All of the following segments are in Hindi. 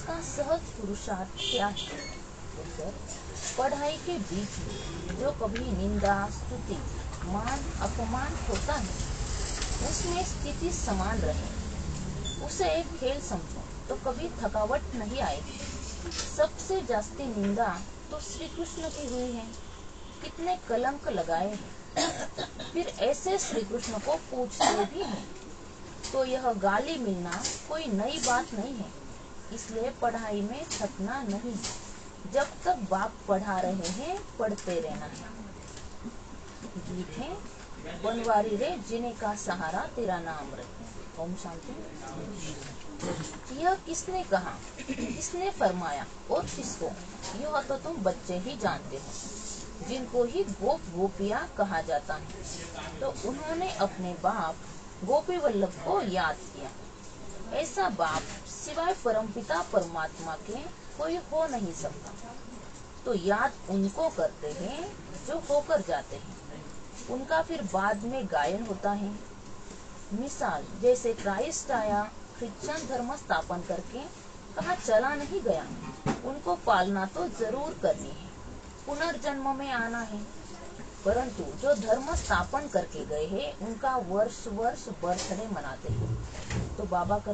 उसका सहज पुरुषार्थ क्या है? उत्तर, पढ़ाई के बीच में जो कभी निंदा, स्तुति, मान, अपमान होता है, उसमें स्थिति समान रहे, उसे एक खेल समझो तो कभी थकावट नहीं आएगी। सबसे जास्ती निंदा तो श्री कृष्ण की हुई है, कितने कलंक लगाए हैं, फिर ऐसे श्री कृष्ण को पूछते भी हैं, तो यह गाली मिलना कोई नई बात नहीं है। इसलिए पढ़ाई में थकना नहीं, जब तक बाप पढ़ा रहे हैं पढ़ते रहना है। गीत है, बनवारी रे जिने का सहारा तेरा नाम रहे। ओम शांति। यह किसने कहा, किसने फरमाया और किसको? यह तो तुम बच्चे ही जानते हो, जिनको ही गोप गोपिया कहा जाता है। तो उन्होंने अपने बाप गोपी वल्लभ को याद किया। ऐसा बाप सिवाय परमपिता परमात्मा के कोई हो नहीं सकता। तो याद उनको करते हैं जो होकर जाते हैं, उनका फिर बाद में गायन होता है। मिसाल जैसे क्राइस्ट आया, क्रिश्चियन धर्म स्थापन करके कहा चला नहीं गया, उनको पालना तो जरूर करनी है, पुनर्जन्म में आना है। परंतु जो धर्म स्थापन करके गए हैं उनका वर्ष वर्ष बर्थडे मनाते हैं। तो बाबा कह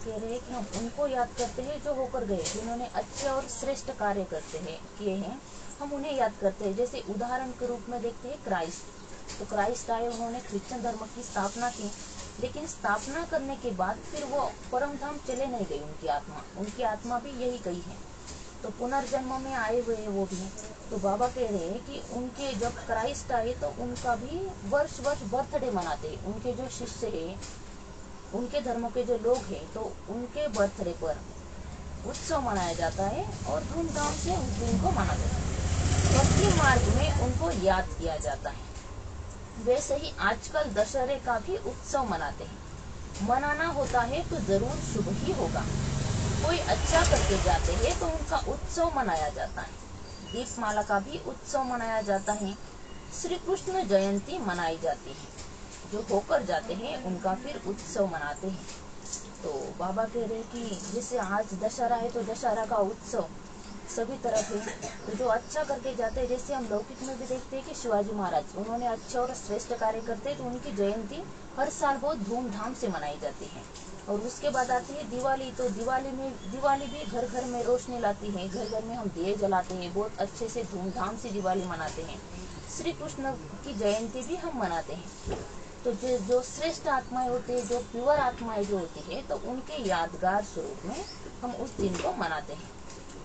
रहे हैं कि हम उनको याद करते हैं जो होकर गए, जिन्होंने अच्छे और श्रेष्ठ कार्य किए हैं, हम उन्हें याद करते हैं। जैसे उदाहरण के रूप में देखते हैं क्राइस्ट। तो क्राइस्ट आए, उन्होंने क्रिश्चियन धर्म की स्थापना की, लेकिन स्थापना करने के बाद फिर वो परम धाम चले नहीं गई। उनकी आत्मा भी यही गई है। तो पुनर्जन्म में आए हुए हैं वो भी। तो बाबा कह रहे हैं कि उनके जब क्राइस्ट आए तो उनका भी वर्ष वर्ष बर्थडे मनाते। उनके जो शिष्य है, उनके धर्म के जो लोग हैं, तो उनके बर्थडे पर उत्सव मनाया जाता है और धूमधाम से उस दिन को मनाते हैं। भक्ति मार्ग में उनको याद किया जाता है। वैसे ही आजकल दशहरे का भी उत्सव मनाते हैं। मनाना होता है तो जरूर शुभ ही होगा। कोई अच्छा करके जाते हैं तो उनका उत्सव मनाया जाता है। दीपमाला का भी उत्सव मनाया जाता है। श्री कृष्ण जयंती मनाई जाती है। जो होकर जाते हैं उनका फिर उत्सव मनाते हैं। तो बाबा कह रहे कि जैसे आज दशहरा है तो दशहरा का उत्सव सभी तरफ है। तो जो अच्छा करके जाते हैं, जैसे हम लौकिक में भी देखते हैं कि शिवाजी महाराज, उन्होंने अच्छे और श्रेष्ठ कार्य करते हैं, तो उनकी जयंती हर साल बहुत धूमधाम से मनाई जाती है। और उसके बाद आती है दिवाली। तो दिवाली भी घर घर में रोशनी लाती है। घर घर में हम दिए जलाते हैं, बहुत अच्छे से धूमधाम से दिवाली मनाते हैं। श्री कृष्ण की जयंती भी हम मनाते हैं। तो जो श्रेष्ठ आत्माएं होती है, जो प्योर आत्माएं जो होती है, तो उनके यादगार स्वरूप में हम उस दिन को मनाते हैं।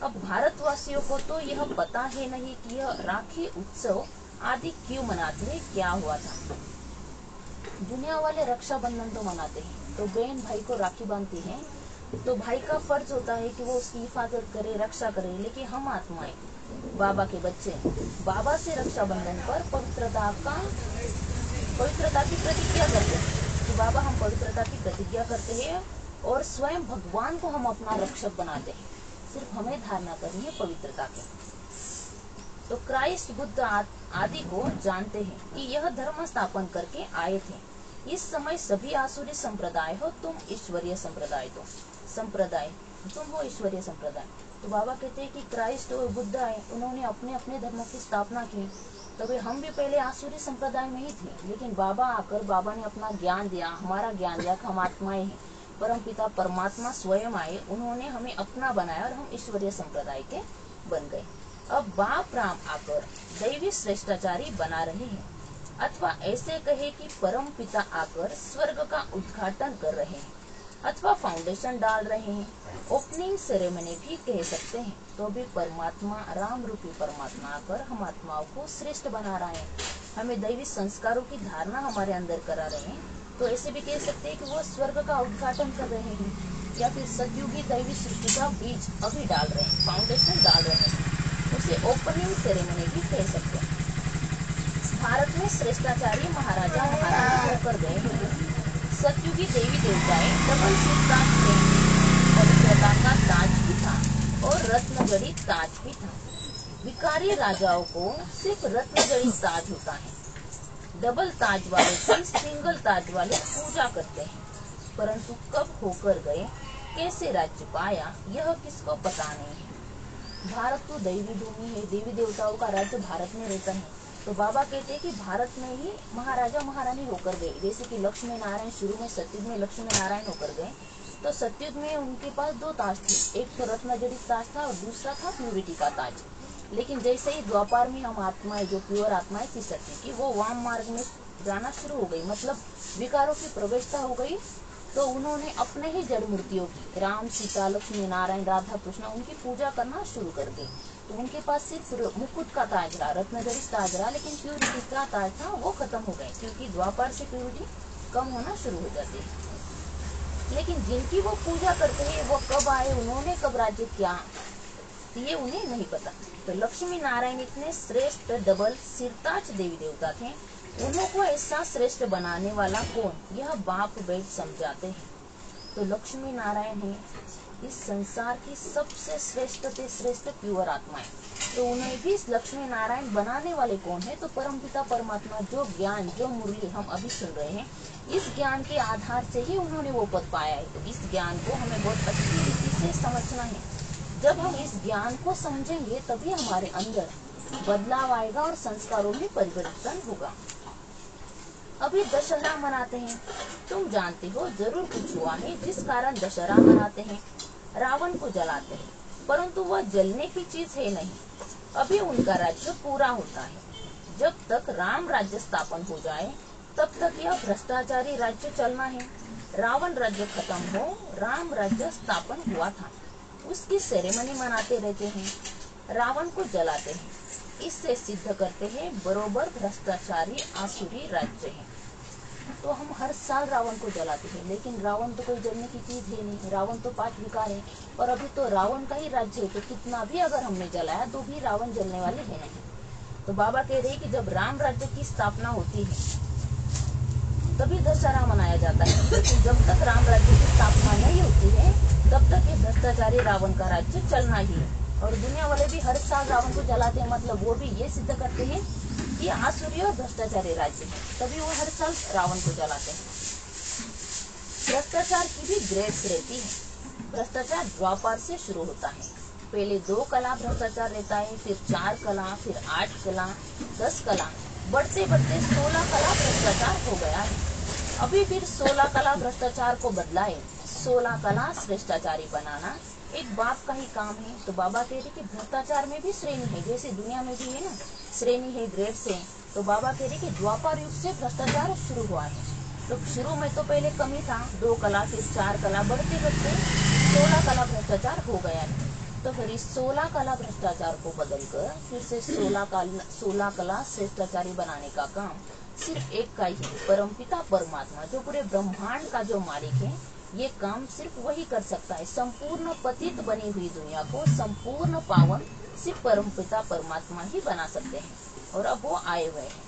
अब भारतवासियों को तो यह पता है नहीं कि यह राखी उत्सव आदि क्यों मनाते हैं, क्या हुआ था। दुनिया वाले रक्षाबंधन तो मनाते हैं, तो बहन भाई को राखी बांधती है, तो भाई का फर्ज होता है कि वो उसकी हिफाजत करे, रक्षा करे। लेकिन हम आत्माएं, बाबा के बच्चे, बाबा से रक्षाबंधन पर पवित्रता की प्रतिज्ञा करते हैं कि बाबा हम पवित्रता की प्रतिज्ञा करते हैं और स्वयं भगवान को हम अपना रक्षक बनाते हैं। सिर्फ हमें धारणा करनी है पवित्रता की। तो क्राइस्ट बुद्ध आदि को जानते हैं कि यह धर्म स्थापन करके आए थे। इस समय सभी आसुरी संप्रदाय हो, तुम ईश्वरीय संप्रदाय तुम हो ईश्वरीय संप्रदाय। तो बाबा कहते हैं कि क्राइस्ट और बुद्ध आए, उन्होंने अपने अपने धर्मों की स्थापना की। तभी हम भी पहले आसुरी संप्रदाय में ही थे, लेकिन बाबा ने अपना ज्ञान दिया, हमारा ज्ञान दिया कि हम आत्माएं हैं। परम पिता परमात्मा स्वयं आए, उन्होंने हमें अपना बनाया और हम ईश्वरीय संप्रदाय के बन गए। अब बाप राम आकर दैवी श्रेष्ठाचारी बना रहे हैं, अथवा ऐसे कहे कि परम पिता आकर स्वर्ग का उद्घाटन कर रहे हैं, अथवा फाउंडेशन डाल रहे हैं, ओपनिंग सेरेमनी भी कह सकते हैं। तो भी परमात्मा, राम रूपी परमात्मा आकर हम आत्माओं को श्रेष्ठ बना रहे हैं, हमें दैवी संस्कारों की धारणा हमारे अंदर करा रहे हैं। तो ऐसे भी कह सकते हैं कि वो स्वर्ग का उद्घाटन कर रहे हैं, या फिर सतयुगी दैवी सृष्टि का बीज अभी डाल रहे हैं, फाउंडेशन डाल रहे हैं, उसे ओपनिंग सेरेमनी भी कह सकते हैं। भारत में श्रेष्ठाचार्य महाराजा महारानी होकर गए हैं। सतयुगी देवी देवताएं डबल सिद्धांत में पवित्रता का ताज भी था और रत्न जड़ित ताज भी था। विकारी राजाओं को सिर्फ रत्न जड़ित ताज होता है। डबल ताज वाले की सिंगल ताज वाले पूजा करते हैं। परंतु कब होकर गए कैसे राज्य पाया यह किसको पता नहीं है। भारत तो दैवी भूमि है, देवी देवताओं का राज्य भारत में रहता है। तो बाबा कहते हैं कि भारत में ही महाराजा महारानी होकर गए। जैसे कि लक्ष्मी नारायण शुरू में सतयुग में लक्ष्मी नारायण होकर गए, तो सतयुग में उनके पास 2 ताज थे, एक तो रत्नजड़ित ताज था और दूसरा था प्यूरिटी का ताज। लेकिन जैसे ही द्वापर में हम आत्माएं, जो प्योर आत्माएं थी सत्य की, वो वाम मार्ग में जाना शुरू हो गई, मतलब विकारों की प्रवेशता हो गई, तो उन्होंने अपने ही जड़ मूर्तियों की, राम सीता लक्ष्मी नारायण राधा कृष्ण, उनकी पूजा करना शुरू कर दी। तो उनके पास सिर्फ मुकुट का ताज रहा, रत्नजड़ित ताज रहा, लेकिन प्यूरिटी का ताज था वो खत्म हो गए, क्योंकि द्वापर से प्यूरिटी कम होना शुरू हो जाती है। लेकिन जिनकी वो पूजा करते हैं वो कब आए, उन्होंने कब राज्य किया, ये उन्हें नहीं पता। तो लक्ष्मी नारायण इतने श्रेष्ठ डबल सिरताज देवी देवता थे, उनको ऐसा श्रेष्ठ बनाने वाला कौन, यह बाप बेट समझाते हैं। तो लक्ष्मी नारायण है इस संसार की सबसे श्रेष्ठ प्योर आत्माएं। तो उन्हें भी लक्ष्मी नारायण बनाने वाले कौन है, तो परमपिता परमात्मा। जो ज्ञान, जो मुरली हम अभी सुन रहे हैं, इस ज्ञान के आधार से ही उन्होंने वो पद पाया है। तो इस ज्ञान को हमें बहुत अच्छी रीति से समझना है। जब हम इस ज्ञान को समझेंगे तभी हमारे अंदर बदलाव आएगा और संस्कारों में परिवर्तन होगा। अभी दशहरा मनाते हैं, तुम जानते हो जरूर कुछ हुआ है जिस कारण दशहरा मनाते हैं। रावण को जलाते हैं, परंतु वह जलने की चीज है नहीं, अभी उनका राज्य पूरा होता है। जब तक राम राज्य स्थापन हो जाए तब तक यह भ्रष्टाचारी राज्य चलना है। रावण राज्य खत्म हो, राम राज्य स्थापन हुआ था, उसकी सेरेमनी मनाते रहते हैं, रावण को जलाते हैं, इससे सिद्ध करते हैं बरोबर भ्रष्टाचारी आसुरी राज्य है। तो हम हर साल रावण को जलाते हैं, लेकिन रावण तो कोई जलने की चीज है नहीं, रावण तो 5 विकार है, और अभी तो रावण का ही राज्य है। तो कितना भी अगर हमने जलाया तो भी रावण जलने वाले है नहीं। तो बाबा कह रहे हैं कि जब राम राज्य की स्थापना होती है तभी दशहरा मनाया जाता है, लेकिन जब तक राम राज्य की स्थापना नहीं होती है तब तक ये भ्रष्टाचारी रावण का राज्य चलना ही है। और दुनिया वाले भी हर साल रावण को जलाते हैं, मतलब वो भी ये सिद्ध करते हैं कि आसुरी और भ्रष्टाचारी राज्य है, तभी वो हर साल रावण को जलाते हैं। भ्रष्टाचार की भी ग्रेड्स रहती है। भ्रष्टाचार द्वापर से शुरू होता है, पहले 2 कला भ्रष्टाचार रहता है, फिर 4 कला, फिर 8 कला, 10 कला, बढ़ते बढ़ते 16 कला भ्रष्टाचार हो गया है। अभी फिर 16 कला भ्रष्टाचार को बदला है, 16 कला श्रेष्ठाचारी बनाना एक बाप का ही काम है। तो बाबा कहते कि भ्रष्टाचार में भी श्रेणी है, जैसे दुनिया में भी है ना, श्रेणी है, ग्रेड्स है। तो बाबा कह रहे कि द्वापर युग से भ्रष्टाचार शुरू हुआ है। तो शुरू में तो पहले कमी था, 2 कला, फिर 4 कला, बढ़ते बढ़ते 16 कला भ्रष्टाचार हो गया है। तो फिर इस 16 कला भ्रष्टाचार को बदलकर फिर से 16 कला श्रेष्ठाचारी बनाने का काम सिर्फ एक का ही, परमपिता परमात्मा, जो पूरे ब्रह्मांड का जो मालिक है, ये काम सिर्फ वही कर सकता है। संपूर्ण पतित बनी हुई दुनिया को संपूर्ण पावन सिर्फ परमपिता परमात्मा ही बना सकते हैं, और अब वो आए हुए हैं।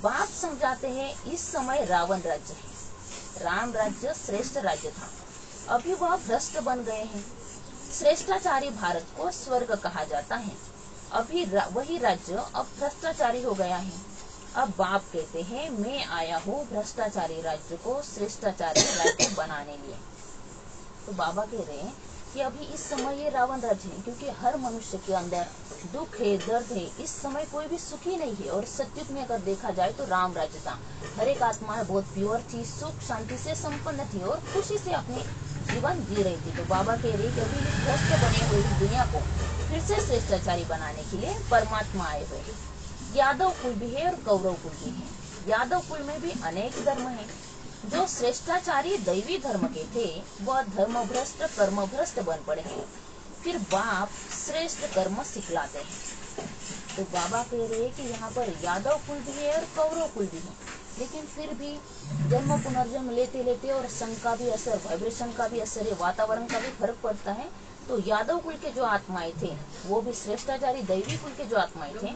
बाप समझाते हैं इस समय रावण राज्य है, राम राज्य श्रेष्ठ राज्य था, अभी वह भ्रष्ट बन गए हैं। श्रेष्ठाचारी भारत को स्वर्ग कहा जाता है, अभी वही राज्य अब भ्रष्टाचारी हो गया है। अब बाप कहते हैं मैं आया हूँ भ्रष्टाचारी राज्य को श्रेष्ठाचारी राज्य बनाने लिए। तो बाबा कह रहे हैं कि अभी इस समय ये रावण राज्य है, क्योंकि हर मनुष्य के अंदर दुख है, दर्द है, इस समय कोई भी सुखी नहीं है। और सत्युग में अगर देखा जाए तो राम राज्य था, हर एक आत्मा बहुत प्योर थी, सुख शांति से संपन्न थी और खुशी से अपने जीवन जी रही थी। तो बाबा कह रहे कि अभी इस भ्रष्ट बने हुए दुनिया को फिर से श्रेष्ठाचारी बनाने के लिए परमात्मा आए हुए हैं। यादव कुल भी है और कौरव कुल भी है। यादव कुल में भी अनेक धर्म है। जो श्रेष्ठाचारी दैवी धर्म के थे वह धर्म भ्रष्ट कर्म भ्रष्ट बन पड़े हैं, फिर बाप श्रेष्ठ कर्म सिखलाते हैं। तो बाबा कह रहे हैं कि यहाँ पर यादव कुल भी है और कौरव कुल भी है, लेकिन फिर भी जन्म पुनर्जन्म लेते लेते और संघ का भी असर, वाइब्रेशन का भी असर है, वातावरण का भी फर्क पड़ता है। तो यादव कुल के जो आत्माएं थे वो भी श्रेष्ठाचारी दैवी कुल के जो आत्माएं थे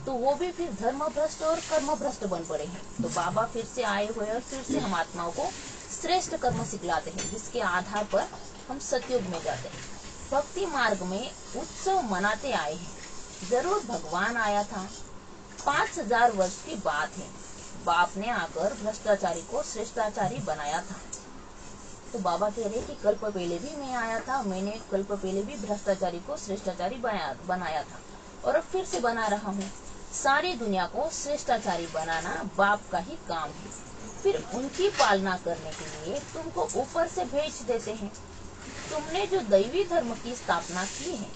तो वो भी फिर धर्म भ्रष्ट और कर्म भ्रष्ट बन पड़े हैं। तो बाबा फिर से आए हुए और फिर से हम आत्माओं को श्रेष्ठ कर्म सिखलाते हैं, जिसके आधार पर हम सतयुग में जाते हैं। भक्ति मार्ग में उत्सव मनाते आए हैं, जरूर भगवान आया था, 5000 वर्ष की बात है, बाप ने आकर भ्रष्टाचारी को श्रेष्ठाचारी बनाया था। तो बाबा कह रहे कि कल्प पहले भी मैं आया था, मैंने कल्प पहले भी भ्रष्टाचारी को श्रेष्ठाचारी बनाया था और अब फिर से बना रहा हूँ। सारी दुनिया को श्रेष्ठाचारी बनाना बाप का ही काम है। फिर उनकी पालना करने के लिए तुमको ऊपर से भेज देते हैं। तुमने जो दैवी धर्म की स्थापना की है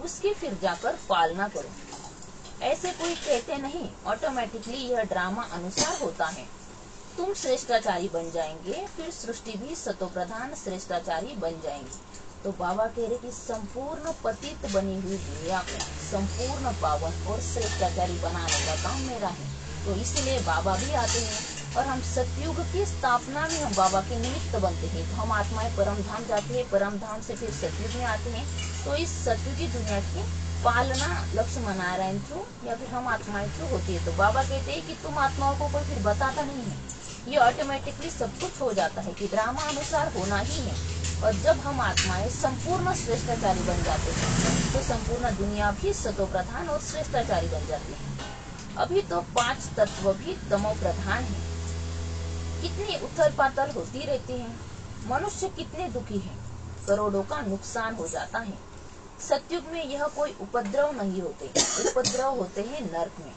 उसकी फिर जाकर पालना करो। ऐसे कोई कहते नहीं, ऑटोमेटिकली यह ड्रामा अनुसार होता है। तुम श्रेष्ठाचारी बन जाएंगे, फिर सृष्टि भी सतोप्रधान श्रेष्ठाचारी बन जाएंगी। तो बाबा कह रहे कि संपूर्ण पतित बनी हुई दुनिया को संपूर्ण पावन और श्रेष्ठाचारी बनाने का काम मेरा है। तो इसलिए बाबा भी आते हैं और हम सतयुग की स्थापना में हम बाबा के निमित्त बनते हैं। तो हम आत्माएं परम धाम जाते हैं, परम धाम से फिर सतयुग में आते हैं। तो इस सतयुगी दुनिया की पालना लक्ष्मण नारायण थ्रू या फिर हम आत्माएं थ्रू होती है। तो बाबा कहते हैं कि तुम आत्माओं को कोई फिर बताता नहीं है, ये ऑटोमेटिकली सब कुछ हो जाता है कि ड्रामा अनुसार होना ही है। और जब हम आत्माएं संपूर्ण श्रेष्ठाचारी बन जाते हैं तो संपूर्ण दुनिया भी सतो प्रधान और श्रेष्ठाचारी बन जाती है। अभी तो 5 तत्व भी तमो प्रधान है। कितनी उथल पाथल होती रहती है, मनुष्य कितने दुखी है, करोड़ों का नुकसान हो जाता है। सतयुग में यह कोई उपद्रव नहीं होते, उपद्रव होते हैं नर्क में।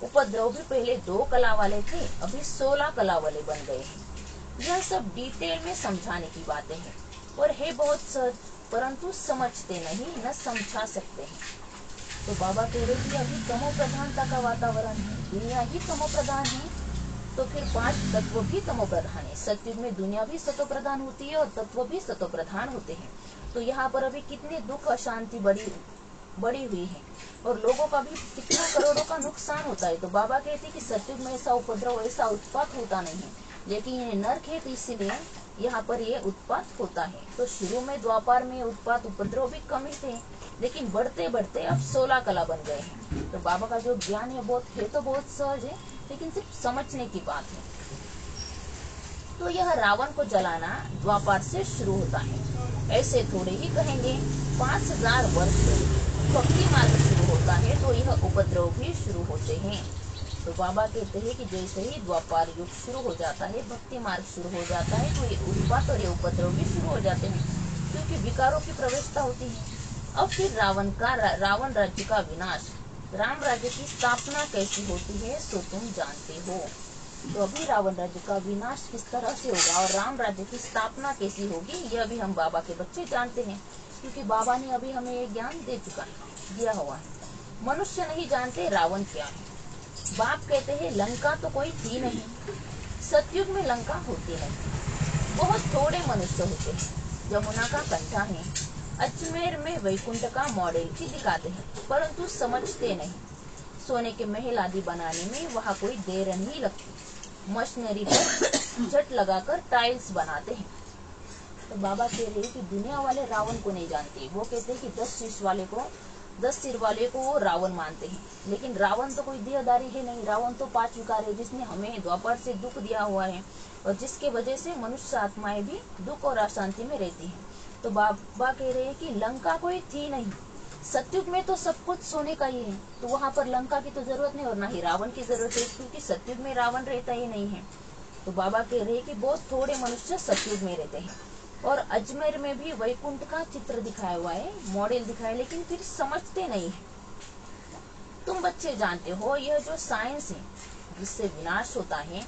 उपद्रव भी पहले 2 कला वाले थे, अभी 16 कला वाले बन गए हैं। यह सब डिटेल में समझाने की बातें हैं और है बहुत सहज, परंतु समझते नहीं, न समझा सकते हैं। तो बाबा कह रहे कि अभी तमो प्रधानता का वातावरण है, दुनिया ही तमो प्रधान है। तो फिर 5 तत्व भी तमो प्रधान है। सतयुग में दुनिया भी सतो प्रधान होती है और तत्व भी सतो प्रधान होते हैं। तो यहाँ पर अभी कितने दुख अशांति बड़ी हुई है और लोगों का भी कितना करोड़ों का नुकसान होता है। तो बाबा कहते हैं कि सतयुग में ऐसा उपद्रव ऐसा उत्पात होता नहीं है, लेकिन ये नरक है तो इसीलिए यहाँ पर ये उत्पात होता है। तो शुरू में द्वापर में उत्पात उपद्रव भी कम ही थे, लेकिन बढ़ते बढ़ते अब 16 कला बन गए हैं। तो बाबा का जो ज्ञान है बहुत सहज है, लेकिन सिर्फ समझने की बात है। तो यह रावण को जलाना द्वापर से शुरू होता है। ऐसे थोड़े ही कहेंगे 5000 वर्ष भक्ति मार्ग शुरू होता है तो यह उपद्रव भी शुरू होते हैं। तो बाबा कहते हैं कि जैसे ही द्वापर युग शुरू हो जाता है, भक्ति मार्ग शुरू हो जाता है, तो ये उत्पात और ये उपद्रव भी शुरू हो जाते हैं, क्योंकि विकारों की प्रवेशता होती है। अब फिर रावण राज्य का विनाश, राम राज्य की स्थापना कैसी होती है सो तुम जानते हो। तो अभी रावण राज्य का विनाश किस तरह से होगा और राम राज्य की स्थापना कैसी होगी, यह भी हम बाबा के बच्चे जानते हैं, क्योंकि बाबा ने अभी हमें ये ज्ञान दिया हुआ है। मनुष्य नहीं जानते रावण क्या है। बाप कहते हैं लंका तो कोई थी नहीं, सतयुग में लंका होती नहीं, बहुत थोड़े मनुष्य होते हैं। जमुना का कंठा है, अजमेर में वैकुंठ का मॉडल भी दिखाते हैं, परंतु समझते नहीं। सोने के महल आदि बनाने में वहाँ कोई देर नहीं लगती, मशीनरी पर झट लगाकर टाइल्स बनाते हैं। तो बाबा कह रहे हैं कि दुनिया वाले रावण को नहीं जानते। वो कहते हैं कि 10 सिर वाले को वो रावण मानते हैं, लेकिन रावण तो कोई देहधारी है नहीं। रावण तो 5 विकार है, जिसने हमें द्वापर से दुख दिया हुआ है और जिसके वजह से मनुष्य आत्माएं भी दुख और अशांति में रहती हैं। तो बाबा कह रहे हैं कि लंका कोई थी नहीं, सतयुग में तो सब कुछ सोने का ही है, तो वहाँ पर लंका की तो जरूरत नहीं और ना ही रावण की जरूरत है, क्योंकि सतयुग में रावण रहता ही नहीं है। तो बाबा कह रहे हैं कि बहुत थोड़े मनुष्य सतयुग में रहते हैं। और अजमेर में भी वैकुंठ का चित्र दिखाया हुआ है, मॉडल दिखाया, लेकिन फिर समझते नहीं है। तुम बच्चे जानते हो यह जो साइंस है जिससे विनाश होता है,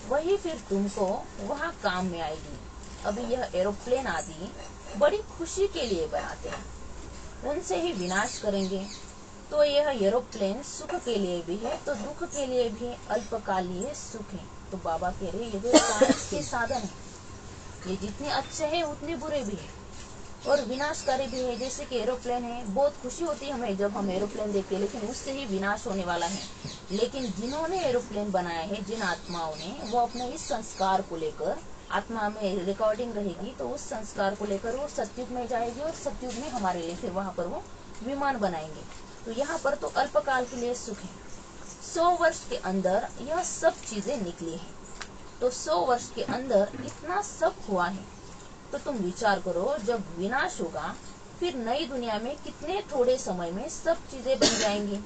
वही फिर तुमको वहाँ काम में आएगी। अभी यह एरोप्लेन आदि बड़ी खुशी के लिए बनाते हैं, उनसे ही विनाश करेंगे। तो यह एरोप्लेन सुख के लिए भी है तो दुख के लिए भी, अल्पकालीय सुख है। तो बाबा कह रहे ये जो साइंस के साधन है, ये जितने अच्छे हैं उतने बुरे भी है और विनाशकारी भी है। जैसे कि एरोप्लेन है, बहुत खुशी होती है हमें जब हम एरोप्लेन देखते हैं, लेकिन उससे ही विनाश होने वाला है। लेकिन जिन्होंने एरोप्लेन बनाया है, जिन आत्माओं ने, वो अपने इस संस्कार को लेकर, आत्मा में रिकॉर्डिंग रहेगी तो उस संस्कार को लेकर वो सतयुग में जाएगी और सतयुग में हमारे लिए फिर वहां पर वो विमान बनाएंगे। तो यहाँ पर तो अल्पकाल के लिए सुख है, 100 वर्ष के अंदर यह सब चीजें निकली है। तो 100 वर्ष के अंदर इतना सब हुआ है, तो तुम विचार करो जब विनाश होगा फिर नई दुनिया में कितने थोड़े समय में सब चीजें बन जाएंगी।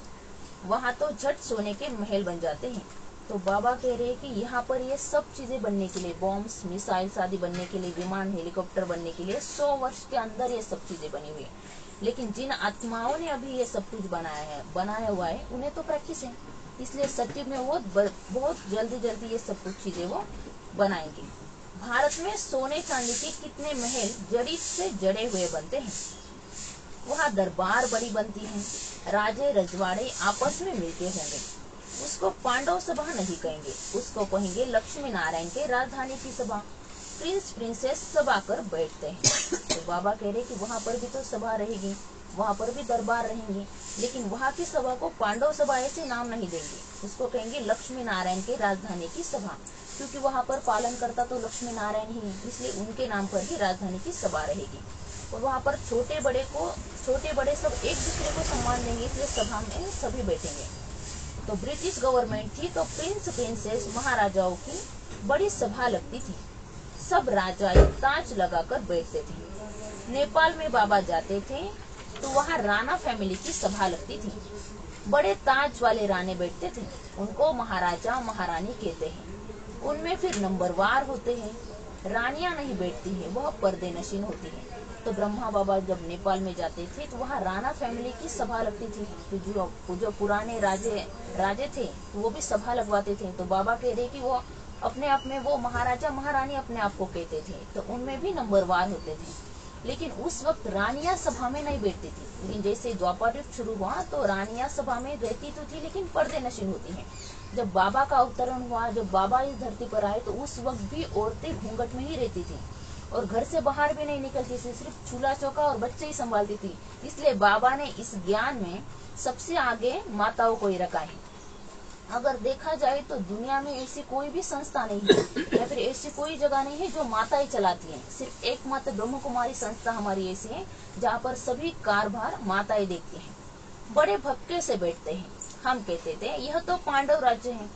वहां तो झट सोने के महल बन जाते हैं, तो बाबा कह रहे हैं कि यहाँ पर ये सब चीजें बनने के लिए, बॉम्ब्स, मिसाइल्स आदि बनने के लिए, विमान, हेलीकॉप्टर बनने के लिए 100 वर्ष के अंदर ये सब चीजें बनी हुई है। लेकिन जिन आत्माओं ने अभी ये सब कुछ बनाया हुआ है, उन्हें तो प्रैक्टिस है, इसलिए सत्युग में वो बहुत जल्दी ये सब कुछ चीजें वो बनाएंगे। भारत में सोने चांदी के कितने महल जड़ी से जड़े हुए बनते हैं। वहाँ दरबार बड़ी बनती है, राजे रजवाड़े आपस में मिलके होंगे। उसको पांडव सभा नहीं कहेंगे, उसको कहेंगे लक्ष्मी नारायण के राजधानी की सभा। प्रिंस प्रिंसेस सभा कर बैठते हैं। तो बाबा कह रहे कि वहाँ पर भी तो सभा रहेगी, वहाँ पर भी दरबार रहेंगे, लेकिन वहाँ की सभा को पांडव सभा ऐसे नाम नहीं देंगे, उसको कहेंगे लक्ष्मी नारायण के राजधानी की सभा, क्योंकि वहाँ पर पालन करता तो लक्ष्मी नारायण ही, इसलिए उनके नाम पर ही राजधानी की सभा रहेगी। और वहाँ पर छोटे बड़े सब एक दूसरे को सम्मान देंगे, इसलिए सभा में सभी बैठेंगे। तो ब्रिटिश गवर्नमेंट थी तो प्रिंस प्रिंसेस महाराजाओं की बड़ी सभा लगती थी, सब राजा ताज लगाकर बैठते थे। नेपाल में बाबा जाते थे तो वहाँ राणा फैमिली की सभा लगती थी, बड़े ताज वाले राणे बैठते थे, उनको महाराजा महारानी कहते हैं। उनमें फिर नंबरवार होते हैं, रानियां नहीं बैठती है, वह पर्दे नशीन होती है। तो ब्रह्मा बाबा जब नेपाल में जाते थे तो वहाँ राणा फैमिली की सभा लगती थी, तो जो पुराने राजे थे वो भी सभा लगवाते थे। तो बाबा कह रहे कि वो अपने आप में वो महाराजा महारानी अपने आप को कहते थे, तो उनमें भी नंबरवार होते थे। लेकिन उस वक्त रानियां सभा में नहीं बैठती थी, लेकिन जैसे द्वापर युग शुरू हुआ तो रानियां सभा में रहती तो थी, लेकिन पर्दे नशीन होती हैं। जब बाबा का अवतरण हुआ, जब बाबा इस धरती पर आए, तो उस वक्त भी औरतें घूंघट में ही रहती थी और घर से बाहर भी नहीं निकलती थी, सिर्फ चूल्हा चौका और बच्चे ही संभालती थी। इसलिए बाबा ने इस ज्ञान में सबसे आगे माताओं को ही रखा है। अगर देखा जाए तो दुनिया में ऐसी कोई भी संस्था नहीं है या फिर ऐसी कोई जगह नहीं है जो माताएं चलाती हैं। सिर्फ एकमात्र ब्रह्म कुमारी संस्था हमारी ऐसी है जहाँ पर सभी कारभार माताएं देखती हैं। बड़े भक्के से बैठते हैं। हम कहते थे यह तो पांडव राज्य है,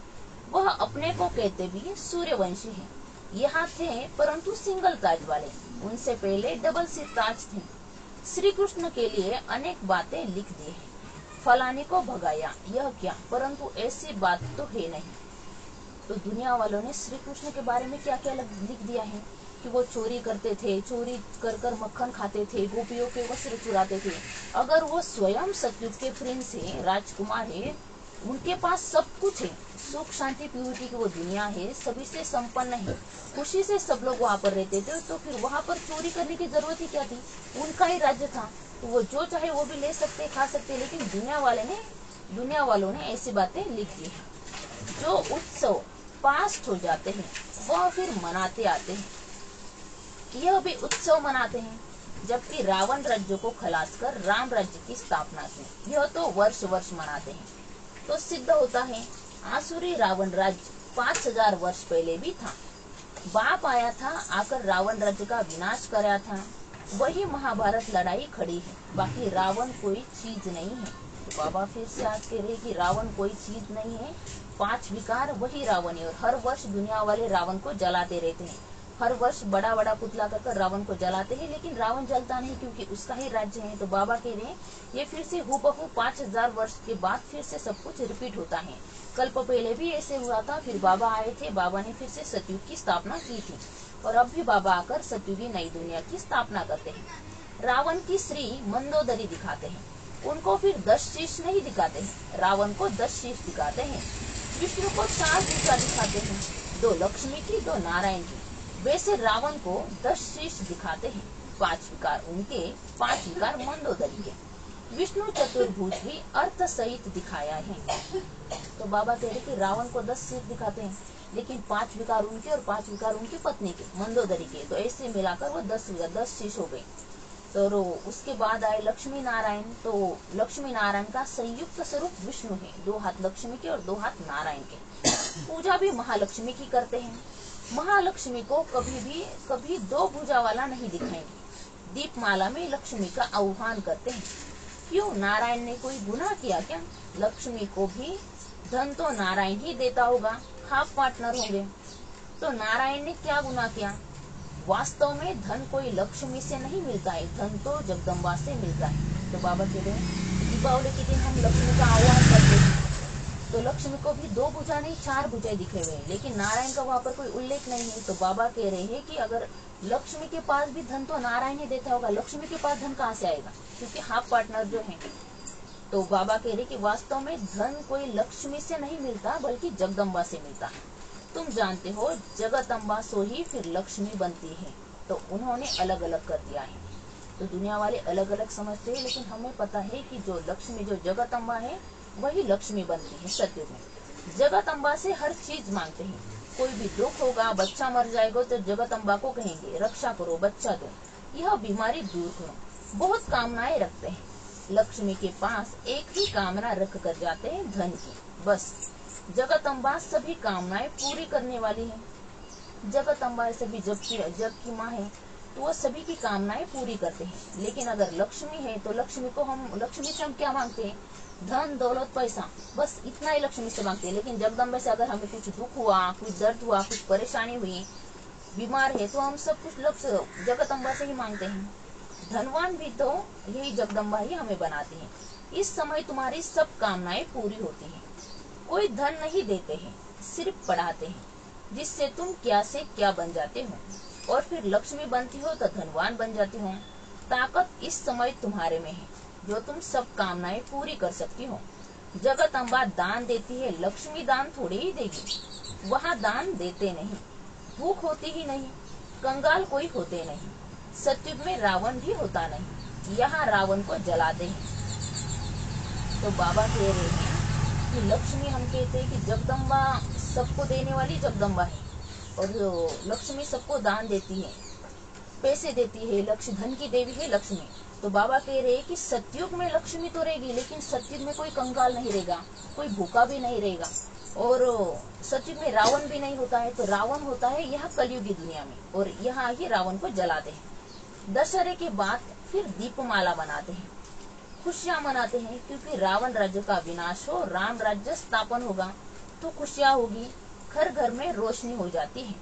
वह अपने को कहते भी सूर्यवंशी है। यहाँ थे परंतु सिंगल ताज वाले, उनसे पहले डबल सिर ताज थे। श्री कृष्ण के लिए अनेक बातें लिख दी है, फलाने को भगाया, यह क्या, परंतु ऐसी बात तो है नहीं। तो दुनिया वालों ने श्री कृष्ण के बारे में क्या क्या लिख दिया है कि वो चोरी करते थे, चोरी कर मक्खन खाते थे, गोपियों के वस्त्र चुराते थे। अगर वो स्वयं सतयुग के प्रिंस है, राजकुमार है, उनके पास सब कुछ है, सुख शांति प्यूरिटी की वो दुनिया है, सभी से संपन्न है, खुशी से सब लोग वहाँ पर रहते थे, तो फिर वहाँ पर चोरी करने की जरूरत ही क्या थी, उनका ही राज्य था, तो वो जो चाहे वो भी ले सकते, खा सकते। लेकिन दुनिया वालों ने ऐसी बातें लिख दी है। जो उत्सव पास्ट हो जाते हैं वह फिर मनाते आते हैं, यह भी उत्सव मनाते हैं। जबकि रावण राज्य को खलास कर राम राज्य की स्थापना की, यह तो वर्ष वर्ष मनाते हैं। तो सिद्ध होता है आसुरी रावण राज्य 5000 वर्ष पहले भी था। बाप आया था, आकर रावण राज्य का विनाश कराया था। वही महाभारत लड़ाई खड़ी है, बाकी रावण कोई चीज नहीं है। तो बाबा फिर से आज कह रहे कि रावण कोई चीज नहीं है, 5 विकार वही रावण है। और हर वर्ष दुनिया वाले रावण को जलाते रहते हैं, हर वर्ष बड़ा बड़ा पुतला कर रावण को जलाते हैं, लेकिन रावण जलता नहीं क्योंकि उसका ही राज्य है। तो बाबा कह रहे हैं ये फिर से हूबहू 5000 वर्ष के बाद फिर से सब कुछ रिपीट होता है। कल्प पहले भी ऐसे हुआ था, फिर बाबा आए थे, बाबा ने फिर से सतयुग की स्थापना की थी, और अब भी बाबा आकर सतयुगी नई दुनिया की स्थापना करते हैं। रावण की श्री मंदोदरी दिखाते हैं, उनको फिर 10 शीश नहीं दिखाते हैं, रावण को 10 शीश दिखाते हैं। विष्णु को 4 भुजा दिखाते हैं, 2 लक्ष्मी की, 2 नारायण की। वैसे रावण को 10 शीश दिखाते हैं, 5 विकार उनके, 5 विकार मंदोदरी के। विष्णु चतुर्भुज भी अर्थ सहित दिखाया है। तो बाबा कह रहे कि रावण को 10 शीश दिखाते हैं, लेकिन 5 विकार उनके और 5 विकार उनकी पत्नी के, मंदोदरी के। तो ऐसे मिलाकर वो 10 शीश हो गए। तो उसके बाद आए लक्ष्मी नारायण। तो लक्ष्मी नारायण का संयुक्त स्वरूप विष्णु है, 2 हाथ लक्ष्मी के और 2 हाथ नारायण के। पूजा भी महालक्ष्मी की करते हैं। महालक्ष्मी को कभी 2 भुजा वाला नहीं दिखाएंगे। दीपमाला में लक्ष्मी का आह्वान करते हैं। क्यों, नारायण ने कोई गुनाह किया क्या? लक्ष्मी को भी धन तो नारायण ही देता होगा, हाफ पार्टनर होंगे। तो नारायण ने क्या गुनाह किया? वास्तव में धन कोई लक्ष्मी से नहीं मिलता है, धन तो जगदम्बा से मिलता है। तो बाबा कह रहे हैं दीपावली के दिन हम लक्ष्मी का आह्वान करते हैं, तो लक्ष्मी को भी 2 भुजा नहीं 4 भुजाएं दिखे हुए हैं, लेकिन नारायण का वहाँ पर कोई उल्लेख नहीं है। तो बाबा कह रहे हैं कि अगर लक्ष्मी के पास भी धन तो नारायण ही देता होगा, लक्ष्मी के पास धन कहाँ से आएगा, क्योंकि हाफ पार्टनर जो है। तो बाबा कह रहे कि वास्तव में धन कोई लक्ष्मी से नहीं मिलता बल्कि जगदम्बा से मिलता है। तुम जानते हो जगत अम्बा सो ही फिर लक्ष्मी बनती है। तो उन्होंने अलग अलग कर दिया है। तो दुनिया वाले अलग अलग समझते हैं, लेकिन हमें पता है कि जो लक्ष्मी जो जगत अम्बा है वही लक्ष्मी बनती है सत्युग में। जगत अम्बा से हर चीज मांगते हैं। कोई भी दुख होगा, बच्चा मर जाएगा तो जगत अम्बा को कहेंगे रक्षा करो, बच्चा दो, यह बीमारी दूर करो। बहुत कामनाएं रखते हैं। लक्ष्मी के पास एक ही कामना रख कर जाते हैं, धन की, बस। जगत अम्बा सभी कामनाएं पूरी करने वाली है। जगत अम्बा सभी जग की माँ है, तो वो सभी की कामनाएं पूरी करते हैं। लेकिन अगर लक्ष्मी है तो लक्ष्मी से हम क्या मांगते हैं, धन दौलत पैसा, बस इतना ही लक्ष्मी से मांगते हैं। लेकिन जगदम्बे से अगर हमें कुछ दुख हुआ, कुछ दर्द हुआ, कुछ परेशानी हुई, बीमार है, तो हम सब कुछ जगत अम्बा से ही मांगते हैं। धनवान भी तो यही जगदम्बा ही हमें बनाती है। इस समय तुम्हारी सब कामनाएं पूरी होती हैं। कोई धन नहीं देते हैं, सिर्फ पढ़ाते हैं, जिससे तुम क्या से क्या बन जाते हो, और फिर लक्ष्मी बनती हो तो धनवान बन जाते हो। ताकत इस समय तुम्हारे में है, जो तुम सब कामनाएं पूरी कर सकती हो। जगत अम्बा दान देती है, लक्ष्मी दान थोड़ी ही देगी। वहाँ दान देते नहीं, भूख होती ही नहीं, कंगाल कोई होते नहीं। सत्युग में रावण भी होता नहीं, यहाँ रावण को जलाते हैं। तो बाबा कह रहे हैं कि लक्ष्मी, हम कहते हैं कि जगदम्बा सबको देने वाली जगदम्बा है, और जो लक्ष्मी सबको दान देती है, पैसे देती है, लक्ष्मी धन की देवी है लक्ष्मी। तो बाबा कह रहे हैं कि सतयुग में लक्ष्मी तो रहेगी, लेकिन सतयुग में कोई कंगाल नहीं रहेगा, कोई भूखा भी नहीं रहेगा, और सतयुग में रावण भी नहीं होता है। तो रावण होता है यह कलयुगी दुनिया में, और यहाँ ही रावण को जलाते हैं। दशहरे के बाद फिर दीपमाला बनाते हैं, खुशियां मनाते हैं, क्योंकि रावण राज्य का विनाश हो, राम राज्य स्थापन होगा, तो खुशियां होगी, घर घर में रोशनी हो जाती है।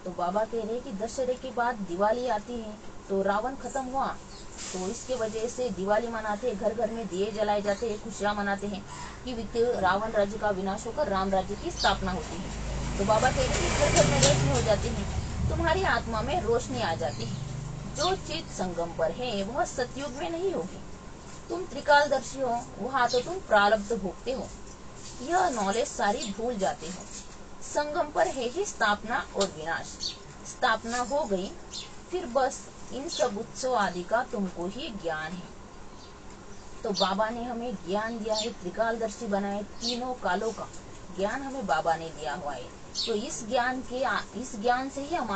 तो बाबा कह रहे हैं कि दशहरे के बाद दिवाली आती है, तो रावण खत्म हुआ, तो इसके वजह से दिवाली मनाते हैं, घर घर में दिए जलाए जाते हैं, खुशियां मनाते हैं कि रावण राज्य का विनाश होकर राम राज्य की स्थापना होती है। तो बाबा कह रहे हैं कि घर घर में रोशनी हो जाती है, तुम्हारी आत्मा में रोशनी आ जाती है। जो चीज संगम पर है वह सतयुग में नहीं होगी। तुम त्रिकालदर्शी हो, वहाँ तो तुम प्रारब्ध भोगते हो, यह नॉलेज सारी भूल जाते हो। संगम पर है ही स्थापना और विनाश। स्थापना हो गई, फिर बस इन सब उत्सव आदि का तुमको ही ज्ञान है। तो बाबा ने हमें ज्ञान दिया है, त्रिकालदर्शी बनाए, तीनों कालों का ज्ञान हमें बाबा ने दिया हुआ है। तो इस ज्ञान से ही हम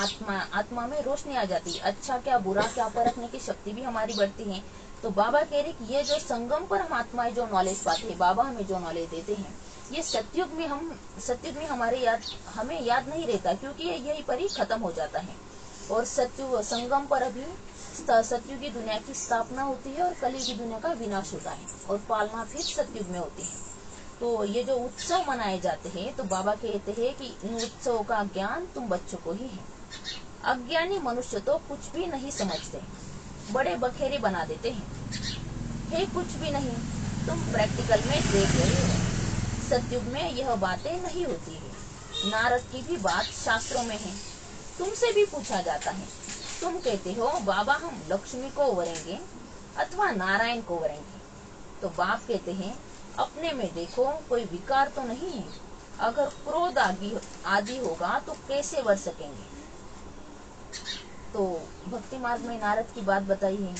आत्मा में रोशनी आ जाती है, अच्छा क्या बुरा क्या परखने की शक्ति भी हमारी बढ़ती है। तो बाबा कह रहे कि ये जो संगम पर हम आत्माएं जो नॉलेज पाते हैं, बाबा हमें जो नॉलेज देते हैं, ये सतयुग में हमें याद नहीं रहता, क्योंकि ये यही पर ही खत्म हो जाता है। और संगम पर अभी सतयुगी दुनिया की स्थापना होती है, और कलयुगी दुनिया का विनाश होता है, और पालना फिर सतयुग में होती है। तो ये जो उत्सव मनाए जाते हैं, तो बाबा कहते हैं कि इन उत्सवों का ज्ञान तुम बच्चों को ही है। अज्ञानी मनुष्य तो कुछ भी नहीं समझते, बड़े बखेरे बना देते हैं, है कुछ भी नहीं। तुम प्रैक्टिकल में देख रहे हो, सतयुग में यह बातें नहीं होती है। नारद की भी बात शास्त्रों में है, तुमसे भी पूछा जाता है, तुम कहते हो बाबा हम लक्ष्मी को वरेंगे अथवा नारायण को वरेंगे। तो बाप कहते हैं अपने में देखो, कोई विकार तो नहीं है। अगर क्रोध आदि होगा तो कैसे वर सकेंगे। तो भक्ति मार्ग में नारद की बात बताई है।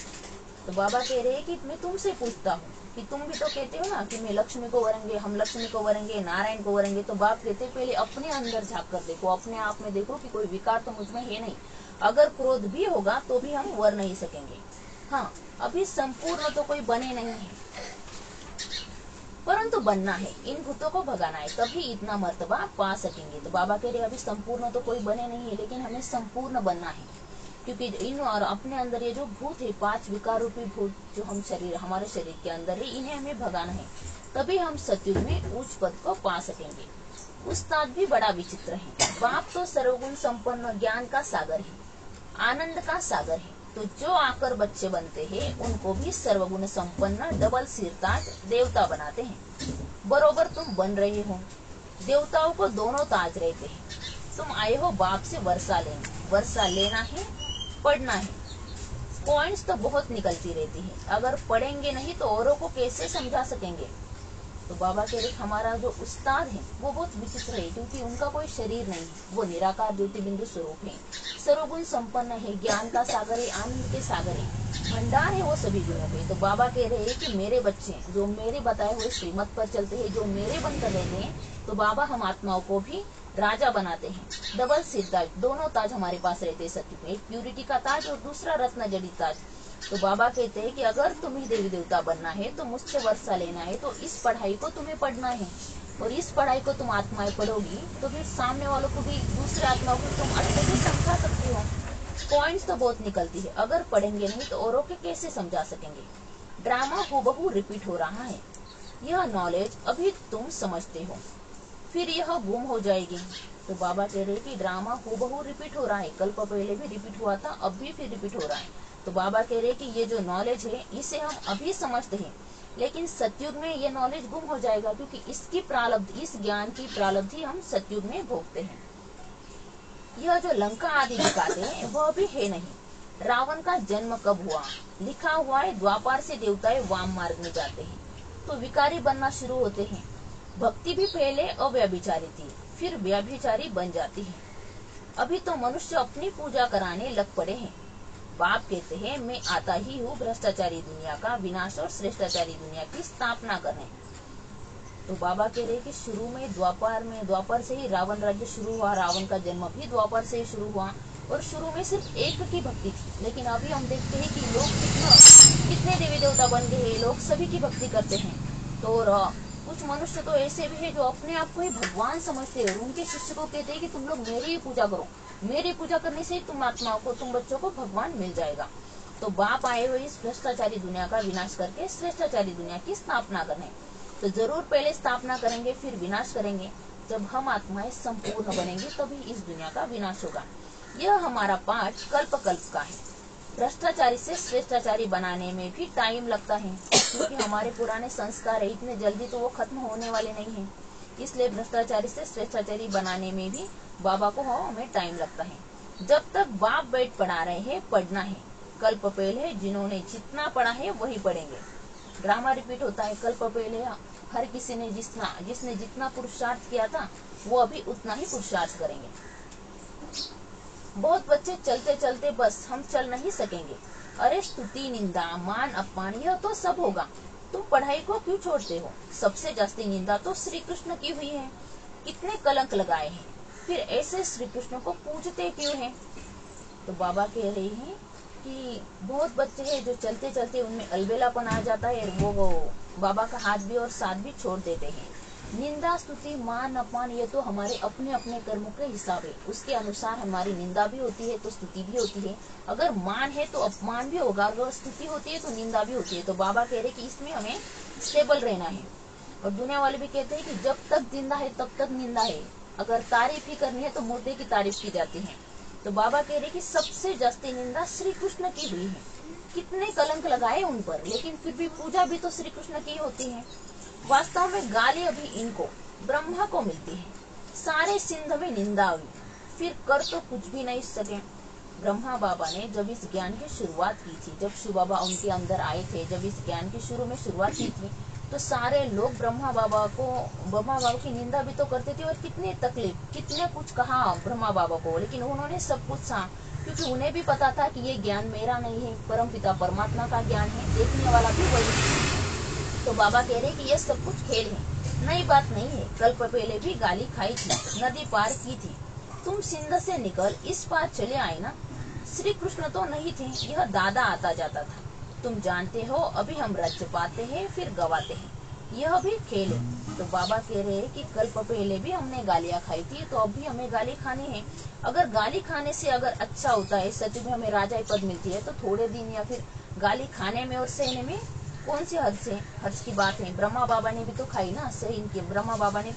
तो बाबा कह रहे हैं कि मैं तुमसे पूछता हूँ कि तुम भी तो कहते हो ना कि मैं लक्ष्मी को वरेंगे, हम लक्ष्मी को वरेंगे, नारायण को वरेंगे। तो बाप कहते पहले अपने अंदर झांक कर देखो, अपने आप में देखो कि कोई विकार तो मुझ में है नहीं। अगर क्रोध भी होगा तो भी हम वर नहीं सकेंगे। हाँ, अभी संपूर्ण तो कोई बने नहीं है, परंतु बनना है, इन भूतों को भगाना है, तभी इतना मर्तबा पा सकेंगे। तो बाबा कह रहे अभी संपूर्ण तो कोई बने नहीं है, लेकिन हमें संपूर्ण बनना है, क्योंकि इन और अपने अंदर ये जो भूत है, 5 विकार रूपी भूत जो हमारे शरीर के अंदर है, इन्हें हमें भगाना है, तभी हम सतयुग में उच्च पद को पा सकेंगे। उस्ताद भी बड़ा विचित्र है। बाप तो सर्वगुण संपन्न ज्ञान का सागर है, आनंद का सागर है, तो जो आकर बच्चे बनते हैं उनको भी सर्वगुण संपन्न डबल सिरताज देवता बनाते हैं। बरोबर तुम बन रहे हो। देवताओं को दोनों ताज रहते हैं। तुम आए हो बाप से वर्षा लेना है, पढ़ना है। पॉइंट्स तो बहुत निकलती रहती है, अगर पढ़ेंगे नहीं तो औरों को कैसे समझा सकेंगे। तो बाबा कह रहे हमारा जो उस्ताद है वो बहुत विचित्र है, क्योंकि उनका कोई शरीर नहीं है, वो निराकार ज्योति बिंदु स्वरूप है, सर्वगुण संपन्न है, ज्ञान का सागर है, आनंद के सागर है, भंडार है वो सभी गुणों के। तो बाबा कह रहे हैं कि मेरे बच्चे जो मेरे बताए हुए श्रीमत पर चलते हैं, जो मेरे बनकर रहते हैं, तो बाबा हम आत्माओं को भी राजा बनाते हैं। डबल सिर ताज, दोनों ताज हमारे पास रहते हैं सत्य में, एक प्यूरिटी का ताज और दूसरा रत्न जड़ित ताज। तो बाबा कहते हैं कि अगर तुम्हें देवी देवता बनना है तो मुझसे वर्षा लेना है, तो इस पढ़ाई को तुम्हें पढ़ना है, और इस पढ़ाई को तुम आत्माएं पढ़ोगी तो फिर सामने वालों को भी, दूसरे आत्माओं को तुम अच्छे से समझा सकती हो। पॉइंट्स तो बहुत निकलती है, अगर पढ़ेंगे नहीं तो औरों के कैसे समझा सकेंगे। ड्रामा हूबहू रिपीट हो रहा है। यह नॉलेज अभी तुम समझते हो, फिर यह गुम हो जाएगी। तो बाबा कह रहे कि ड्रामा हूबहू रिपीट हो रहा है, कल्प पहले भी रिपीट हुआ था, अब भी फिर रिपीट हो रहा है। तो बाबा कह रहे कि ये जो नॉलेज है इसे हम अभी समझते हैं, लेकिन सतयुग में ये नॉलेज गुम हो जाएगा, क्योंकि इसकी प्रारब्ध, इस ज्ञान की प्रारब्धि हम सतयुग में भोगते हैं। यह जो लंका आदि दिखाते हैं वह भी है नहीं। रावण का जन्म कब हुआ, लिखा हुआ है द्वापर से देवताएं वाम मार्ग में जाते हैं तो विकारी बनना शुरू होते हैं। भक्ति भी पहले अव्यभिचारी थी, फिर व्यभिचारी बन जाती है। अभी तो मनुष्य अपनी पूजा कराने लग पड़े हैं। बाप कहते हैं मैं आता ही हूँ भ्रष्टाचारी दुनिया का विनाश और श्रेष्ठाचारी दुनिया की स्थापना करने। तो बाबा कह रहे कि शुरू में द्वापर से ही रावण राज्य शुरू हुआ, रावण का जन्म भी द्वापर से ही शुरू हुआ, और शुरू में सिर्फ एक की भक्ति थी, लेकिन अभी हम देखते हैं कि लोग कितने देवी देवता बन गए, लोग सभी की भक्ति करते हैं। तो कुछ मनुष्य तो ऐसे भी है जो अपने आप को ही भगवान समझते हैं, और उनके शिष्य को कहते हैं कि तुम लोग मेरी ही पूजा करो, मेरी पूजा करने से ही तुम आत्माओं को, तुम बच्चों को भगवान मिल जाएगा। तो बाप आए हुए इस भ्रष्टाचारी दुनिया का विनाश करके श्रेष्ठाचारी दुनिया की स्थापना करने। तो जरूर पहले स्थापना करेंगे, फिर विनाश करेंगे। जब हम आत्माएं संपूर्ण बनेंगे तभी इस दुनिया का विनाश होगा। यह हमारा पाठ कल्प कल्प का है। भ्रष्टाचारी से श्रेष्ठाचारी बनाने में भी टाइम लगता है, क्योंकि हमारे पुराने संस्कार है, इतने जल्दी तो वो खत्म होने वाले नहीं है। इसलिए भ्रष्टाचारी से श्रेष्ठाचारी बनाने में भी बाबा को हमें टाइम लगता है। जब तक बाप बैठ पढ़ा रहे हैं, पढ़ना है। कल्प पहले जिन्होंने जितना पढ़ा है वही पढ़ेंगे। ड्रामा रिपीट होता है। कल्प पहले हर किसी ने जिसने जितना पुरुषार्थ किया था वो अभी उतना ही पुरुषार्थ करेंगे। बहुत बच्चे चलते चलते बस हम चल नहीं सकेंगे। अरे स्तुति, निंदा, मान, अपमान यह तो सब होगा, तुम पढ़ाई को क्यों छोड़ते हो। सबसे जास्ती निंदा तो श्री कृष्ण की हुई है, कितने कलंक लगाए हैं, फिर ऐसे श्री कृष्ण को पूजते क्यों हैं। तो बाबा कह रहे हैं कि बहुत बच्चे हैं जो चलते चलते उनमें अलबेलापन आ जाता है, वो बाबा का हाथ भी और साथ भी छोड़ देते हैं। निंदा, स्तुति, मान, अपमान ये तो हमारे अपने अपने कर्मों के हिसाब है, उसके अनुसार हमारी निंदा भी होती है तो स्तुति भी होती है। अगर मान है तो अपमान भी होगा, अगर स्तुति होती है तो निंदा भी होती है। तो बाबा कह रहे कि इसमें हमें स्टेबल रहना है। और दुनिया वाले भी कहते हैं कि जब तक जिंदा है तब तक निंदा है, अगर तारीफ ही करनी है तो मुर्दे की तारीफ की जाती है। तो बाबा कह रहे कि सबसे जास्ती निंदा श्री कृष्ण की हुई है, कितने कलंक लगाए उन पर, लेकिन फिर भी पूजा भी तो श्री कृष्ण की होती है। वास्तव में गाली अभी इनको ब्रह्मा को मिलती है। सारे सिंध में निंदा हुई, फिर कर तो कुछ भी नहीं सके। ब्रह्मा बाबा ने जब इस ज्ञान की शुरुआत की थी, जब शिव बाबा उनके अंदर आए थे, जब इस ज्ञान की शुरू में शुरुआत की थी, तो सारे लोग ब्रह्मा बाबा की निंदा भी तो करते थे, और कितने तकलीफ, कितने कुछ कहा ब्रह्मा बाबा को, लेकिन उन्होंने सब कुछ सहा, क्योंकि उन्हें भी पता था कि ये ज्ञान मेरा नहीं है, परम पिता परमात्मा का ज्ञान है, देखने वाला भी वही। तो बाबा कह रहे कि ये सब कुछ खेल है, नई बात नहीं है। कल्प पहले भी गाली खाई थी, नदी पार की थी, तुम सिंध से निकल इस पार चले आए ना। श्री कृष्ण तो नहीं थे, यह दादा आता जाता था, तुम जानते हो। अभी हम राज्य पाते हैं फिर गवाते हैं, यह भी खेल है। तो बाबा कह रहे हैं कि कल्प पहले भी हमने गालियां खाई थी, तो अब भी हमें गाली खानी है। अगर गाली खाने से अगर अच्छा होता है, सच में हमें राजा पद मिलती है, तो थोड़े दिन या फिर गाली खाने में और सहने में कौन सी हर्ष की बात है। ब्रह्मा बाबा ने भी तो खाई ना, सहन की, ब्रह्मा बाबा ने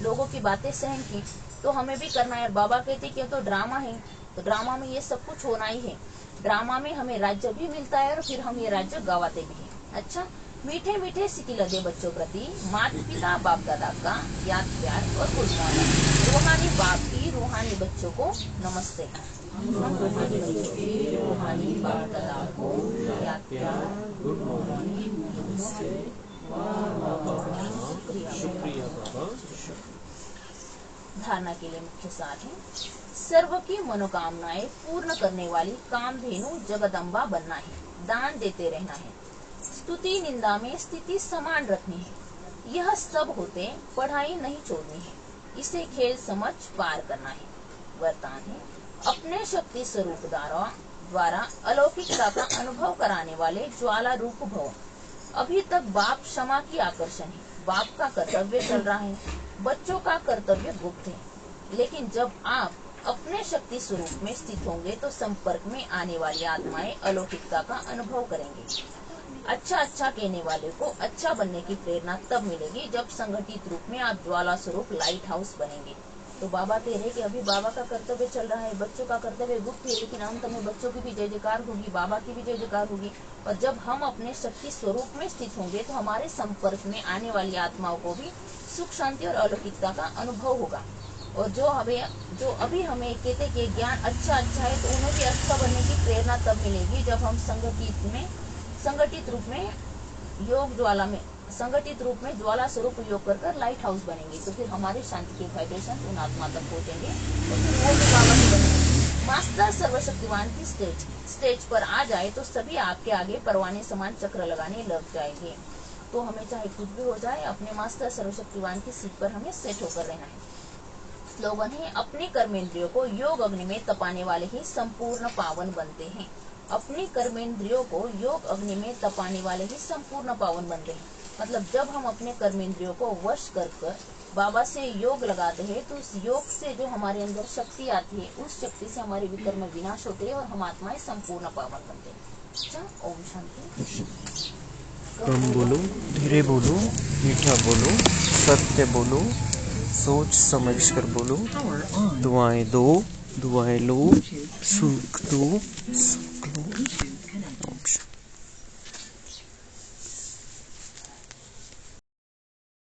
लोगों की बातें सहन की, तो हमें भी करना है। बाबा कहते कि तो ड्रामा है, तो ड्रामा में ये सब कुछ होना ही है। ड्रामा में हमें राज्य भी मिलता है और फिर हम ये राज्य गवाते भी हैं। अच्छा, मीठे मीठे सिटी लगे बच्चों प्रति माता पिता बाप दादा का याद प्यार और गुड मॉर्निंग। रूहानी बाप की रूहानी बच्चों को नमस्ते। हम रूहानी बच्चों की रूहानी बाप दादा को याद प्यार गुड मॉर्निंग नमस्ते। शुक्रिया बाबा। धारणा के लिए मुख्य सार है, सर्व की मनोकामनाएं पूर्ण करने वाली कामधेनु जगदम्बा बनना है, दान देते रहना है, स्तुति निंदा में स्थिति समान रखनी है, यह सब होते पढ़ाई नहीं छोड़नी है, इसे खेल समझ पार करना है। वरदान है, अपने शक्ति स्वरूप द्वारा अलौकिकता का अनुभव कराने वाले ज्वाला रूप भव। अभी तक बाप क्षमा की आकर्षण है, बाप का कर्तव्य चल रहा है, बच्चों का कर्तव्य गुप्त है, लेकिन जब आप अपने शक्ति स्वरूप में स्थित होंगे तो संपर्क में आने वाली आत्माएं अलौकिकता का अनुभव करेंगे। अच्छा अच्छा कहने वाले को अच्छा बनने की प्रेरणा तब मिलेगी जब संगठित रूप में आप ज्वाला स्वरूप लाइट हाउस बनेंगे। तो बाबा कह रहे कि अभी बाबा का कर्तव्य चल रहा है, बच्चों का कर्तव्य गुप्त है, लेकिन अंत में बच्चों की भी जय जयकार होगी, बाबा की भी जय जयकार होगी। और जब हम अपने शक्ति स्वरूप में स्थित होंगे तो हमारे संपर्क में आने वाली आत्माओं को भी सुख शांति और अलौकिकता का अनुभव होगा। और जो अभी हमें कहते कि ज्ञान अच्छा है, तो उन्हें भी अच्छा बनने की प्रेरणा तब मिलेगी जब हम संगठित रूप में ज्वाला स्वरूप योग कर लाइट हाउस बनेंगे। तो फिर हमारे शांति के वाइब्रेशन उन आत्मा तक पहुंचेंगे और फिर वो भी बाबा के बनेंगे। मास्टर सर्वशक्तिवान की स्टेज पर आ जाए तो सभी आपके आगे परवाने समान चक्र लगाने लग जाएंगे। तो हमें चाहे कुछ भी हो जाए, अपने मास्टर सर्वशक्तिवान की सीट पर हमें सेट होकर रहना है। स्लोगन है, अपने कर्मेंद्रियों को योग अग्नि में तपाने वाले ही संपूर्ण पावन बनते हैं। अपनी कर्मेंद्रियों को योग अग्नि में तपाने वाले ही संपूर्ण पावन बनते हैं। मतलब जब हम अपने कर्मेंद्रियों को वश कर बाबा से योग लगाते हैं तो उस योग से जो हमारे अंदर शक्ति आती है, उस शक्ति से हमारे विकर्म विनाश होते हैं और हम आत्माएं संपूर्ण पावन बनते हैं। अच्छा, ओम शांति। कम बोलो, धीरे बोलो, मीठा बोलो, सत्य बोलो, सोच समझ कर बोलो, दुआएं दो, दुआएं लो, सुख दो, सुख लो।